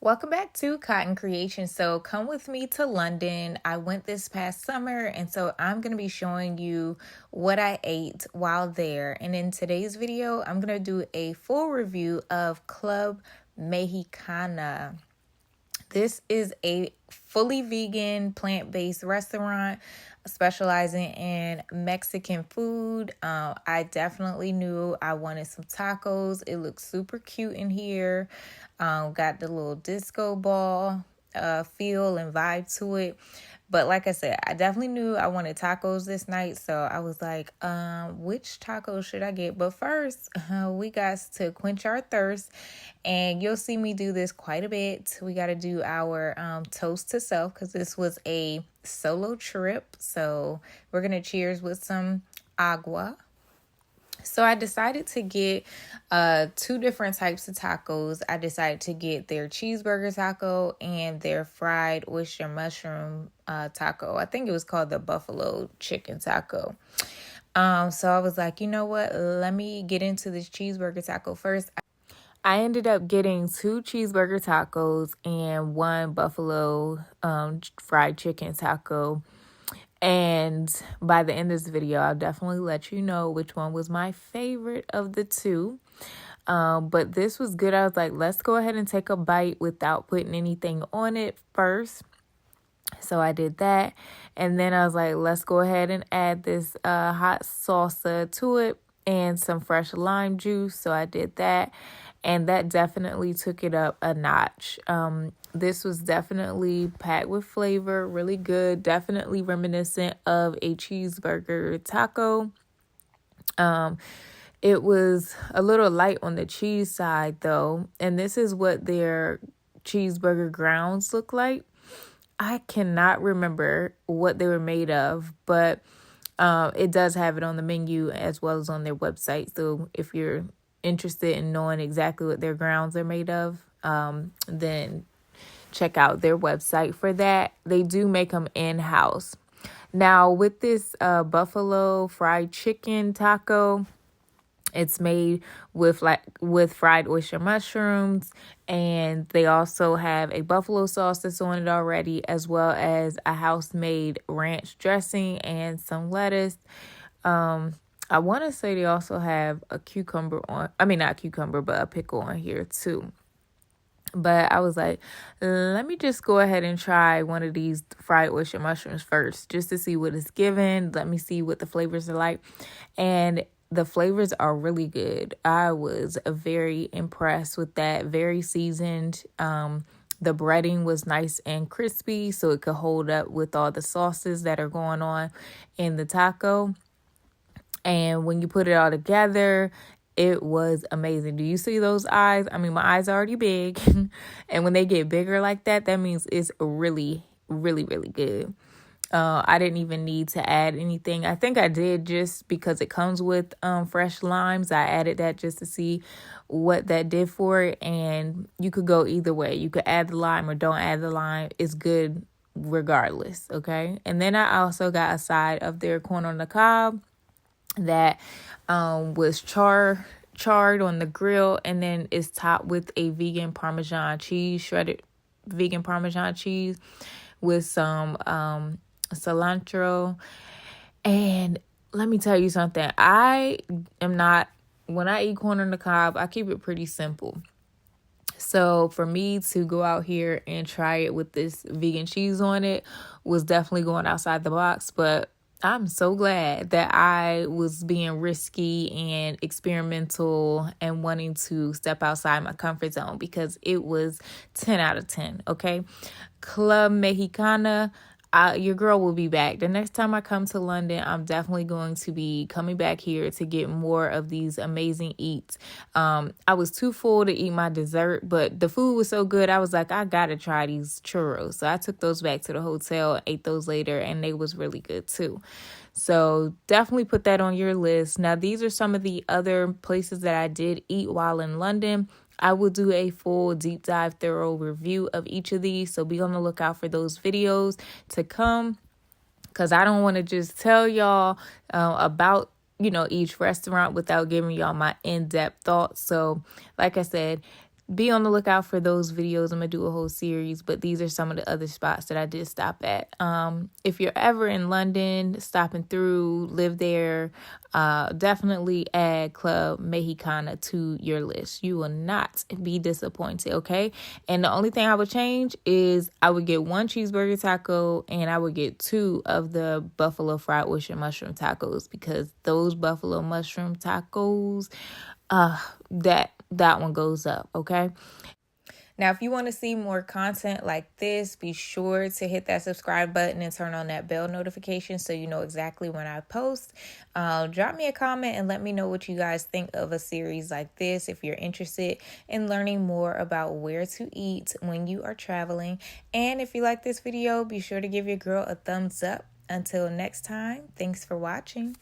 Welcome back to Cotton Creation. So come with me to London. I went this past summer, and so I'm going to be showing you what I ate while there. And in today's video, I'm going to do a full review of Club Mexicana. This is a fully vegan, plant-based restaurant specializing in Mexican food. I definitely knew I wanted some tacos. It looks super cute in here. Got the little disco ball feel and vibe to it. But like I said, I definitely knew I wanted tacos this night. So I was like, which tacos should I get? But first, we got to quench our thirst. And you'll see me do this quite a bit. We got to do our toast to self because this was a solo trip. So we're going to cheers with some agua. So I decided to get two different types of tacos. I decided to get their cheeseburger taco and their fried oyster mushroom taco. I think it was called the buffalo chicken taco. So I was like, you know what? Let me get into this cheeseburger taco first. I ended up getting two cheeseburger tacos and one buffalo fried chicken taco. And by the end of this video, I'll definitely let you know which one was my favorite of the two. But this was good. I was like, let's go ahead and take a bite without putting anything on it first. So I did that. And then I was like, let's go ahead and add this hot salsa to it and some fresh lime juice. So I did that. And that definitely took it up a notch. This was definitely packed with flavor, really good, definitely reminiscent of a cheeseburger taco. It was a little light on the cheese side though, and this is what their cheeseburger grounds look like. I cannot remember what they were made of, but it does have it on the menu as well as on their website. So if you're interested in knowing exactly what their grounds are made of, then check out their website for that. They do make them in-house. Now with this buffalo fried chicken taco, it's made with fried oyster mushrooms, and they also have a buffalo sauce that's on it already, as well as a house-made ranch dressing and some lettuce. I want to say they also have a cucumber on, not cucumber, but a pickle on here too. But I was like, let me just go ahead and try one of these fried oyster mushrooms first, just to see what it's given. Let me see what the flavors are like. And the flavors are really good. I was very impressed with that. Very seasoned. The breading was nice and crispy, so it could hold up with all the sauces that are going on in the taco. And when you put it all together, it was amazing. Do you see those eyes? I mean, my eyes are already big. And when they get bigger like that, that means it's really, really, really good. I didn't even need to add anything. I think I did just because it comes with fresh limes. I added that just to see what that did for it. And you could go either way. You could add the lime or don't add the lime. It's good regardless, okay? And then I also got a side of their corn on the cob that was charred on the grill, and then is topped with a vegan Parmesan cheese, shredded vegan Parmesan cheese with some cilantro. And let me tell you something, when I eat corn on the cob, I keep it pretty simple. So for me to go out here and try it with this vegan cheese on it was definitely going outside the box, but I'm so glad that I was being risky and experimental and wanting to step outside my comfort zone, because it was 10 out of 10, okay? Club Mexicana, your girl will be back. The next time I come to London, I'm definitely going to be coming back here to get more of these amazing eats. I was too full to eat my dessert, but the food was so good, I was like, I gotta try these churros. So I took those back to the hotel, ate those later, and they was really good too. So definitely put that on your list. Now, these are some of the other places that I did eat while in London. I will do a full deep dive, thorough review of each of these. So be on the lookout for those videos to come, because I don't want to just tell y'all about, each restaurant without giving y'all my in-depth thoughts. So like I said, be on the lookout for those videos. I'm gonna do a whole series, but these are some of the other spots that I did stop at. If you're ever in London, stopping through, live there, definitely add Club Mexicana to your list. You will not be disappointed, okay? And the only thing I would change is I would get 1 cheeseburger taco and I would get 2 of the buffalo fried oyster mushroom tacos, because those buffalo mushroom tacos, that one goes up, okay? Now, if you want to see more content like this, be sure to hit that subscribe button and turn on that bell notification so you know exactly when I post. Drop me a comment and let me know what you guys think of a series like this if you're interested in learning more about where to eat when you are traveling. And if you like this video, be sure to give your girl a thumbs up. Until next time, thanks for watching.